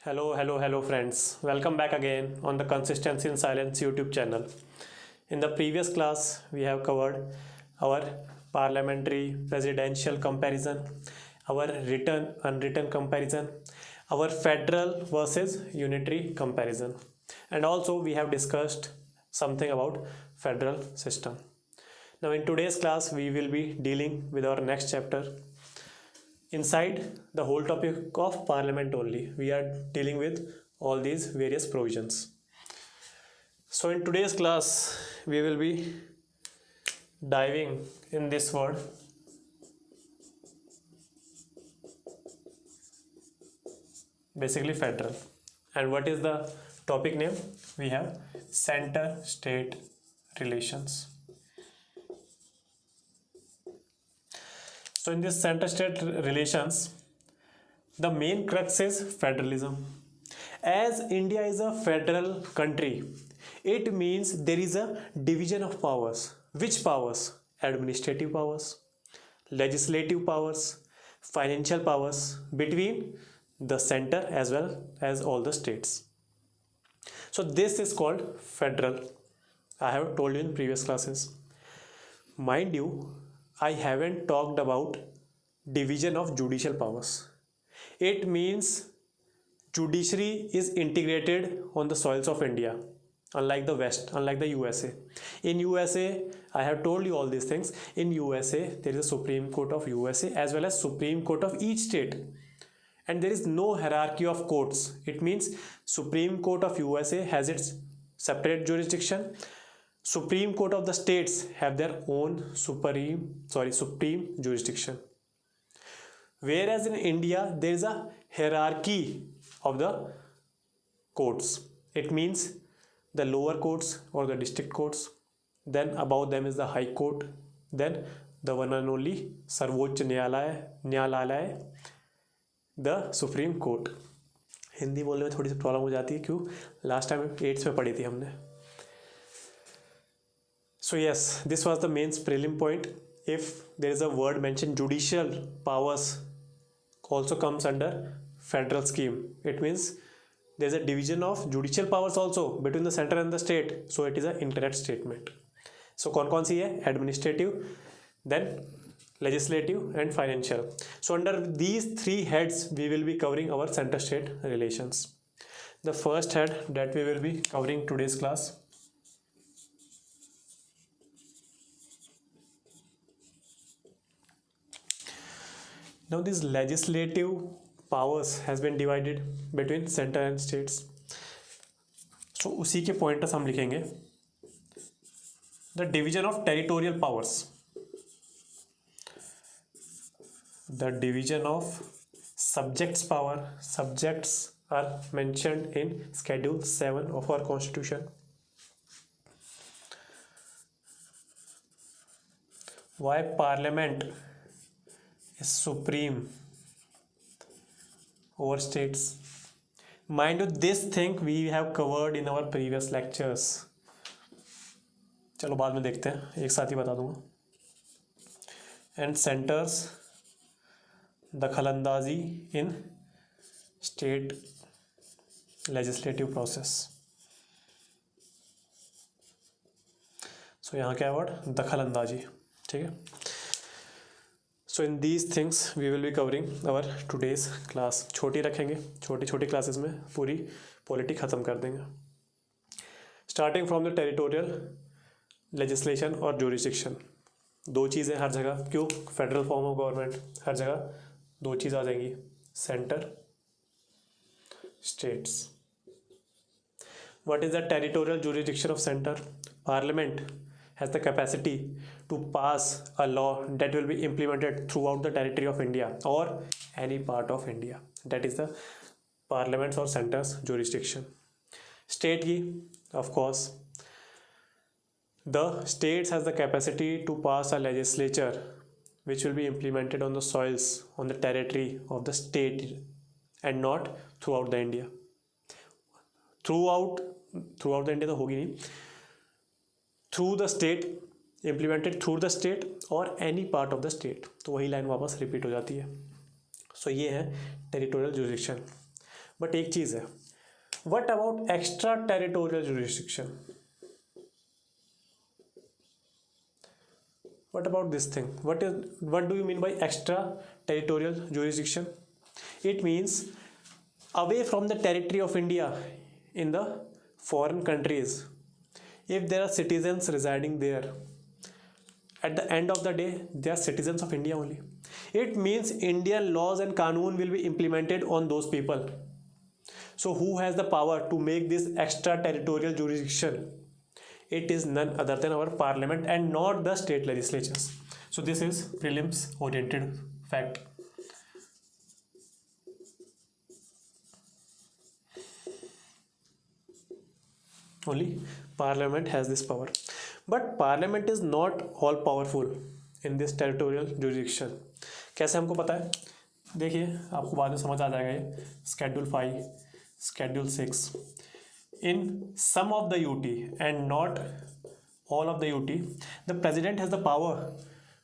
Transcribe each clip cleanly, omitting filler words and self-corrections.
Hello friends. Welcome back again on the Consistency in Silence YouTube channel. In the previous class, we have covered our parliamentary presidential comparison, our written unwritten comparison, our federal versus unitary comparison, and also we have discussed something about federal system. Now in today's class, we will be dealing with our next chapter. Inside the whole topic of parliament only, we are dealing with all these various provisions. So in today's class, we will be diving in this word basically federal. And what is the topic name? We have center state relations. So in this center state relations, the main crux is federalism. As India is a federal country, it means there is a division of powers. Which powers? Administrative powers, legislative powers, financial powers between the center as well as all the states. So this is called federal. I have told you in previous classes. Mind you, I haven't talked about division of judicial powers. It means judiciary is integrated on the soils of India, unlike the West, unlike the USA. In USA, I have told you all these things. In USA, there is a Supreme Court of USA as well as Supreme Court of each state. And there is no hierarchy of courts. It means Supreme Court of USA has its separate jurisdiction. Supreme Court of the states have their own supreme jurisdiction. Whereas in India, there is a hierarchy of the courts. It means the lower courts or the district courts, then above them is the High Court, then the one and only Sarvoch Nyayalaya, the Supreme Court. Hindi बोलने में थोड़ी सी problem हो जाती है, क्यों? Last time 8th में पढ़ी थी हमने. So yes, this was the main prelim point. If there is a word mentioned, judicial powers also comes under federal scheme. It means there is a division of judicial powers also between the center and the state. So it is an incorrect statement. So कौन सी है? Administrative, then legislative and financial. So under these three heads, we will be covering our center state relations. The first head that we will be covering today's class. Now these legislative powers has been divided between center and states. So उसी के pointers हम लिखेंगे. The division of territorial powers. The division of subjects power. Subjects are mentioned in Schedule 7 of our Constitution. Why Parliament is supreme over states? Mind you, this thing we have covered in our previous lectures. चलो बाद में देखते हैं, एक साथ ही बता दूंगा. And centers दखलंदाजी in state legislative process. So यहाँ क्या है वर्ड? दखलंदाजी. ठीक है. So in these things we will be covering our today's class. छोटी रखेंगे, छोटी छोटी क्लासेस में पूरी पॉलिटी ख़त्म कर देंगे. Starting from the territorial legislation और jurisdiction. दो चीज़ें हर जगह. क्यों? फेडरल फॉर्म ऑफ गवर्नमेंट, हर जगह दो चीज़ आ जाएंगी, centre, states. What is the territorial jurisdiction of center? Parliament has the capacity to pass a law that will be implemented throughout the territory of India or any part of India. That is the parliament's or center's jurisdiction. State की, of course, the states has the capacity to pass a legislature which will be implemented on the soils, on the territory of the state and not throughout the India. Throughout the India तो होगी नहीं. Through the state, implemented through the state or any part of the state. तो वही line वापस repeat हो जाती है. So ये है territorial jurisdiction. बट एक चीज़ है, what about extra territorial jurisdiction? What about this thing? What do you mean by extra territorial jurisdiction? It means away from the territory of India in the foreign countries. If there are citizens residing there, at the end of the day, they are citizens of India only. It means Indian laws and Qanun will be implemented on those people. So who has the power to make this extra territorial jurisdiction? It is none other than our parliament and not the state legislatures. So this is prelims oriented fact. Only parliament has this power, but parliament is not all powerful in this territorial jurisdiction. कैसे हमको पता है? देखिए, आपको बाद में समझ आ जाएगा ये. Schedule 5, Schedule 6. In some of the UT and not all of the UT, the president has the power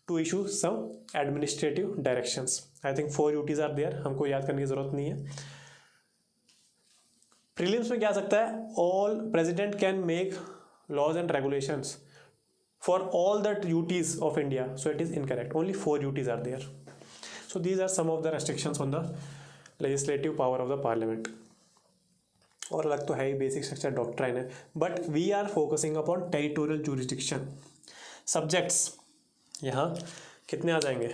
to issue some administrative directions. I think 4 UTs are there. हमको याद करने की जरूरत नहीं है. प्रीलिम्स में क्या आ सकता है? All president can make laws and regulations for all the UTs of India. So it is incorrect. Only 4 UTs are there. So these are some of the restrictions on the legislative power of the parliament. और अलग तो है ही, basic structure doctrine है, but we are focusing upon territorial jurisdiction. Subjects यहाँ कितने आ जाएंगे?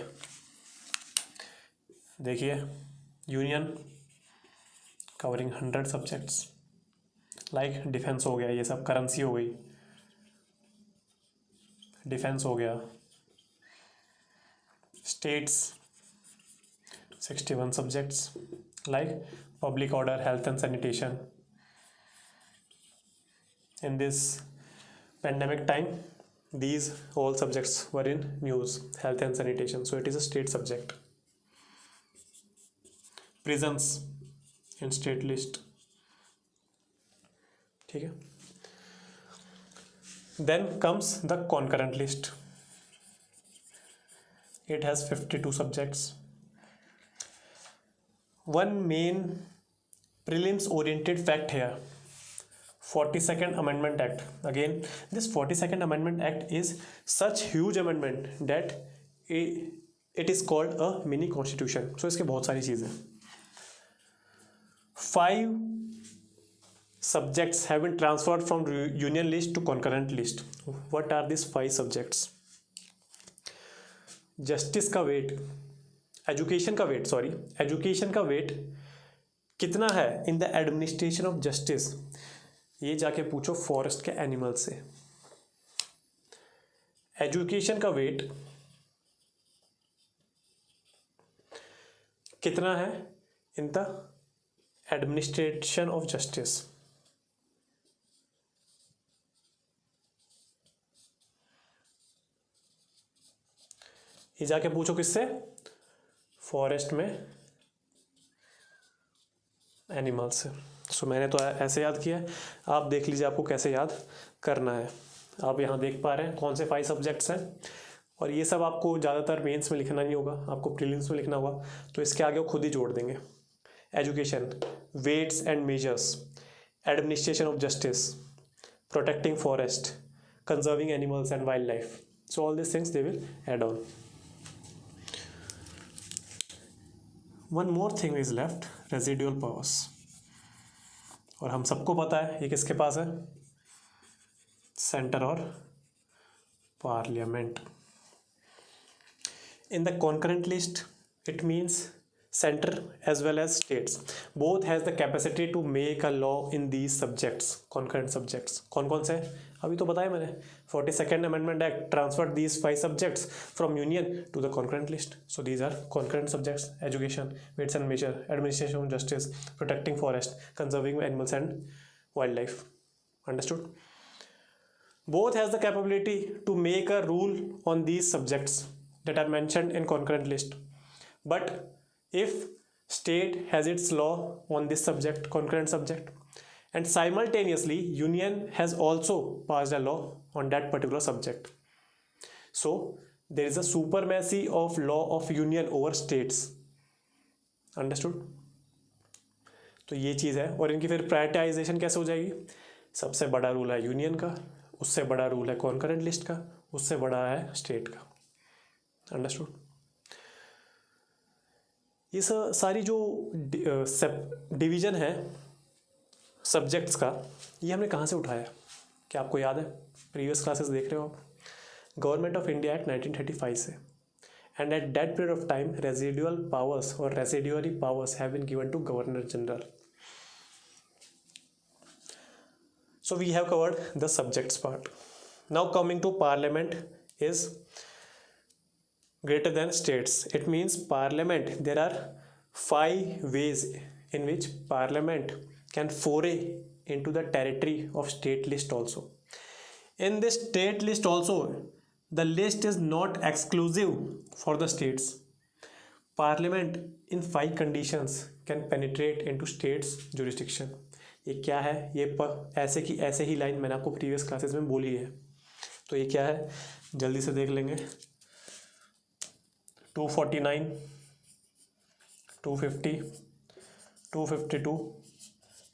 देखिए, union covering 100 subjects, like defence हो गया, ये सब करेंसी हो गई, डिफेंस हो गया, states 61 subjects, like public order, health and sanitation. In this pandemic time, these all subjects were in news, health and sanitation, so it is a state subject. Prisons in state list. ठीक है. Then comes the concurrent list. It has 52 subjects. One main prelims oriented fact here, 42nd Amendment Act. Again, this 42nd Amendment Act is such huge amendment that it is called a mini constitution. So इसके बहुत सारी चीज़ें. 5 subjects have been transferred from union list to concurrent list. What are these 5 subjects? Justice का weight, education का weight, education का weight कितना है in the administration of justice? ये जाके पूछो फॉरेस्ट के एनिमल से. एजुकेशन का वेट कितना है in the administration of justice? ये जाके पूछो किससे? फॉरेस्ट में एनिमल से. सो मैंने तो ऐसे याद किया है, आप देख लीजिए आपको कैसे याद करना है. आप यहाँ देख पा रहे हैं कौन से 5 सब्जेक्ट्स हैं, और ये सब आपको ज़्यादातर मेंस में लिखना नहीं होगा, आपको प्रीलिम्स में लिखना होगा, तो इसके आगे वो खुद ही जोड़ देंगे. Education, weights and measures, administration of justice, protecting forest, conserving animals and wildlife. So all this things they will add on. One more thing is left, residual powers. और हम सबको पता है ये किसके पास है? सेंटर और parliament. In the concurrent list it means center as well as states both has the capacity to make a law in these subjects, concurrent subjects. कौन कौन से? अभी तो बताया मैंने. 42nd Amendment Act transferred these 5 subjects from union to the concurrent list. So these are concurrent subjects: education, weights and measure, administration of justice, protecting forest, conserving animals and wildlife. Understood? Both has the capability to make a rule on these subjects that are mentioned in concurrent list. But if state has its law on this subject, concurrent subject, and simultaneously union has also passed a law on that particular subject, so there is a supremacy of law of union over states. Understood? तो ये चीज़ है। और इनकी फिर prioritisation कैसे हो जाएगी, सबसे बड़ा रूल है यूनियन का, उससे बड़ा रूल है कॉन्करेंट लिस्ट का, उससे बड़ा है स्टेट का। अंडरस्टूड। ये सारी जो डिवीज़न है सब्जेक्ट्स का, ये हमने कहाँ से उठाया, क्या आपको याद है? प्रीवियस क्लासेस देख रहे हो आप, गवर्नमेंट ऑफ इंडिया एक्ट 1935 से। And at that period of time residual powers और residuary powers have been given to governor general. So we have covered the subjects part. Now coming to parliament is greater than states. It means parliament, there are 5 ways in which parliament can foray into the territory of state list also. In this state list also, the list is not exclusive for the states. Parliament in 5 conditions can penetrate into states jurisdiction. ये क्या है, ये ऐसे ही line मैंने आपको previous classes में बोली है। तो ये क्या है जल्दी से देख लेंगे। 249, 250, 252,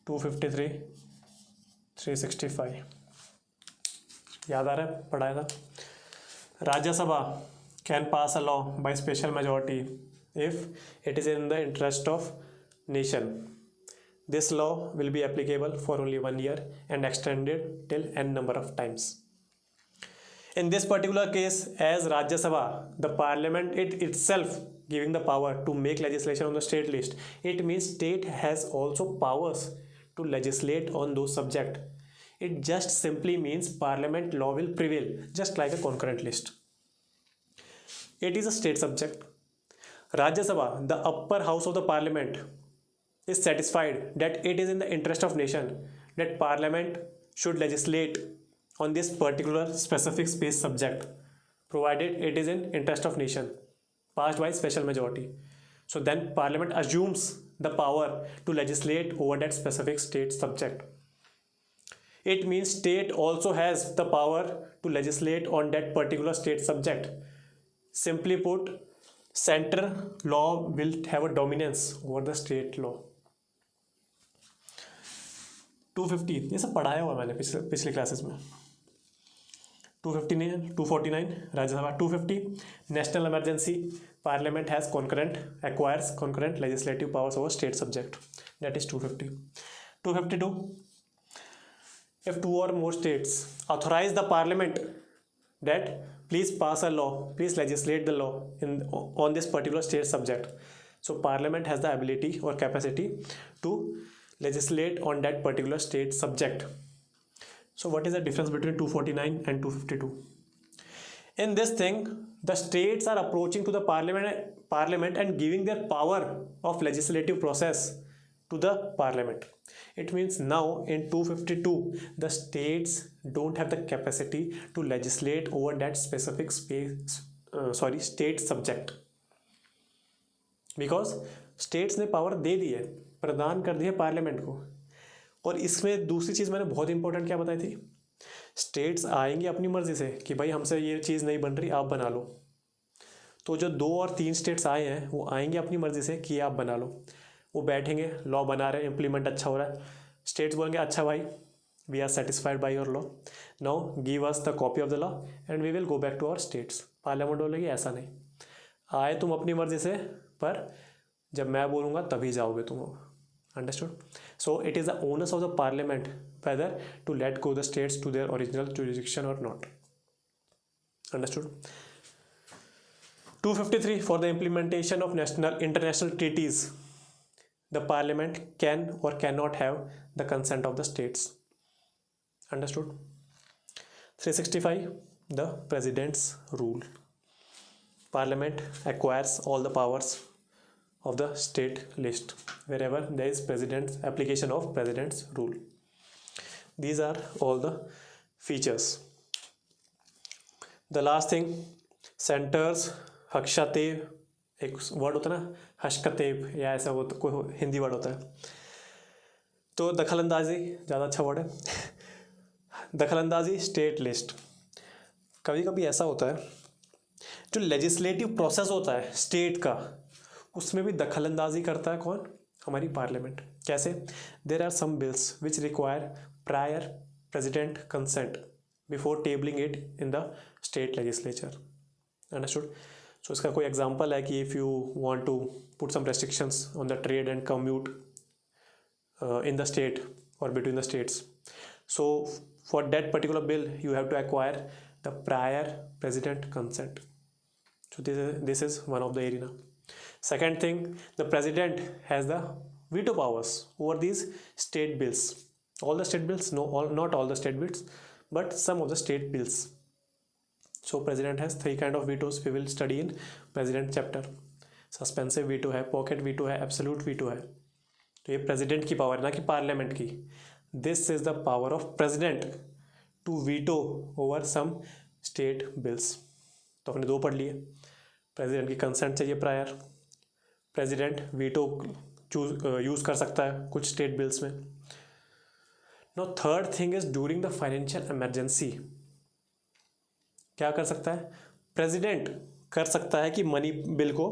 253, 365 याद आ रहा है, पढ़ाया था। Rajya Sabha can pass a law by special majority if it is in the interest of nation. This law will be applicable for only 1 year and extended till n number of times. In this particular case, as Rajya Sabha, the parliament itself giving the power to make legislation on the state list, it means state has also powers to legislate on those subject. It just simply means parliament law will prevail, just like a concurrent list. It is a state subject. Rajya Sabha, the upper house of the parliament, is satisfied that it is in the interest of nation that parliament should legislate on this particular specific space subject, provided it is in interest of nation, passed by special majority. So then parliament assumes the power to legislate over that specific state subject. It means state also has the power to legislate on that particular state subject. Simply put, central law will have a dominance over the state law. 250 ये सब पढ़ाया हुआ मैंने पिछले classes में. 259 249 Rajya Sabha. 250 national emergency, parliament has acquires concurrent legislative powers over state subject, that is 250. 252 if 2 or more states authorize the parliament that please pass a law, please legislate the law on this particular state subject, so parliament has the ability or capacity to legislate on that particular state subject. So what is the difference between 249 and 252? In this thing, the states are approaching to the parliament and giving their power of legislative process to the parliament. It means now in 252 the states don't have the capacity to legislate over that specific state subject, because states ने power दे दी है, प्रदान कर दिया parliament को. और इसमें दूसरी चीज़ मैंने बहुत इंपॉर्टेंट क्या बताई थी, स्टेट्स आएंगे अपनी मर्जी से कि भाई हमसे ये चीज़ नहीं बन रही, आप बना लो. तो जो 2 और 3 स्टेट्स आए हैं वो आएंगे अपनी मर्जी से कि आप बना लो. वो बैठेंगे, लॉ बना रहे हैं, इम्प्लीमेंट अच्छा हो रहा है. स्टेट्स बोलेंगे अच्छा भाई, we are satisfied by your law, now give us the copy of the law and we will go back to our states. Parliament बोलेगी ऐसा नहीं, आए तुम अपनी मर्जी से, पर जब मैं बोलूँगा तभी जाओगे तुम. Understood? So it is the onus of the parliament whether to let go the states to their original jurisdiction or not. Understood? 253 for the implementation of international treaties, the parliament can or cannot have the consent of the states. Understood? 365 the president's rule. Parliament acquires all the powers of the state list wherever there is application of president's rule. These are all the features. The last thing, centers हक्षातेव, एक word होता है ना हश्कतेव, या ऐसा वो कोई Hindi word होता है. तो दखलंदाजी ज़्यादा अच्छा वर्ड है. दखलंदाजी स्टेट लिस्ट. कभी कभी ऐसा होता है जो लेजिस्लेटिव प्रोसेस होता है स्टेट का, उसमें भी दखलंदाजी करता है कौन, हमारी पार्लियामेंट। कैसे? There are some bills which require prior president consent before tabling it in the state legislature. Understood? So इसका कोई एग्जांपल है कि if you want to put some restrictions on the trade and commute in the state or between the states, so for that particular bill you have to acquire the prior president consent. So this is one of the arena. Second thing, the president has the veto powers over these state bills. All the state bills? No, not all the state bills, but some of the state bills. So president has three kind of vetoes. We will study in president chapter. Suspensive veto है, pocket veto है, absolute veto है. तो ये president की power है, ना कि parliament की. This is the power of president to veto over some state bills. तो आपने दो पढ़ लिए. प्रेसिडेंट की कंसेंट चाहिए प्रायर. प्रेसिडेंट वीटो यूज़ कर सकता है कुछ स्टेट बिल्स में. No third thing is during the financial emergency. क्या कर सकता है? प्रेसिडेंट कर सकता है कि मनी बिल को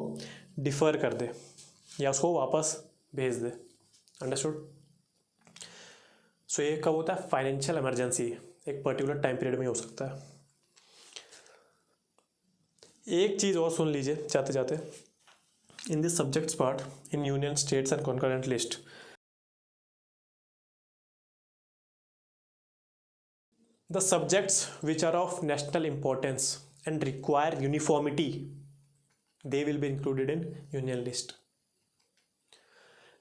डिफर कर दे या उसको वापस भेज दे. अंडरस्टूड? सो ये कब होता है? फाइनेंशियल इमरजेंसी, एक पर्टिकुलर टाइम पीरियड में हो सकता है. एक चीज़ और सुन लीजिए जाते जाते. In this subjects part in union states and concurrent list, the subjects which are of national importance and require uniformity, they will be included in union list.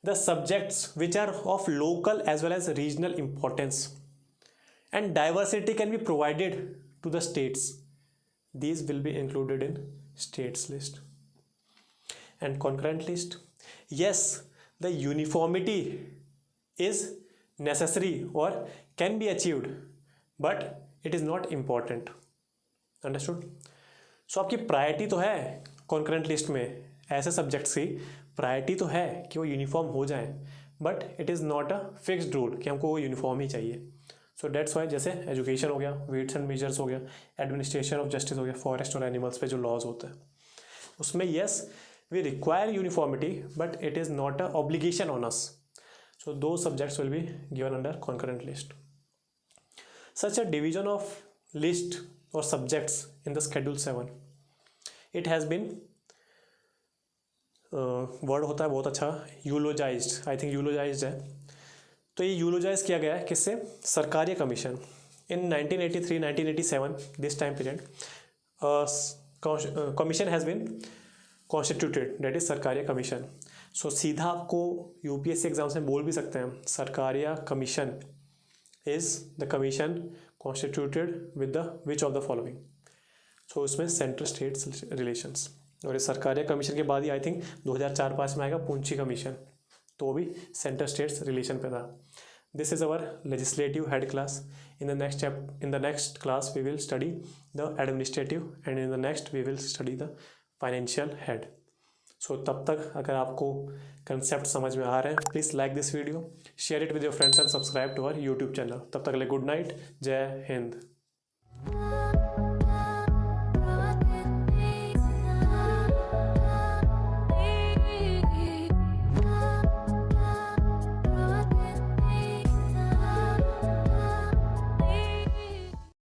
The subjects which are of local as well as regional importance and diversity can be provided to the states, these will be included in states list. And concurrent list, yes, the uniformity is necessary or can be achieved, but it is not important. Understood? So आपकी priority तो है concurrent list में, ऐसे subjects की priority तो है कि वो यूनिफॉर्म हो जाए, but it is not a fixed rule कि हमको वो यूनिफॉर्म ही चाहिए. सो डेट्स वाई जैसे एजुकेशन हो गया, वेट्स एंड मेजर्स हो गया, एडमिनिस्ट्रेशन ऑफ जस्टिस हो गया, फॉरेस्ट और एनिमल्स पे जो लॉज होते हैं उसमें yes we require uniformity but it is not a obligation on us. So those subjects will be given under concurrent list. Such a division of list और subjects in the schedule 7, it has been word होता है बहुत अच्छा, यूलोजाइज्ड. I think यूलोजाइज्ड है. तो ये eulogise किया गया है किससे? Sarkaria commission. In 1983-1987 this time period commission has been constituted, that is Sarkaria commission. So सीधा आपको यूपीएससी एग्जाम्स में बोल भी सकते हैं, Sarkaria commission is the commission constituted with the which of the following. So इसमें सेंट्रल स्टेट्स रिलेशंस, और इस सरकारिया कमीशन के बाद ही आई थिंक 2004-05 में आएगा पूंची कमीशन, तो वो भी सेंट्रल स्टेट्स रिलेशन पे था. This is our legislative head class. In the next class we will study the administrative and in the next we will study the financial head. So तब तक अगर आपको कंसेप्ट समझ में आ रहे हैं, please like this video, share it with your friends and subscribe to our YouTube channel. तब तक के लिए गुड नाइट, जय हिंद.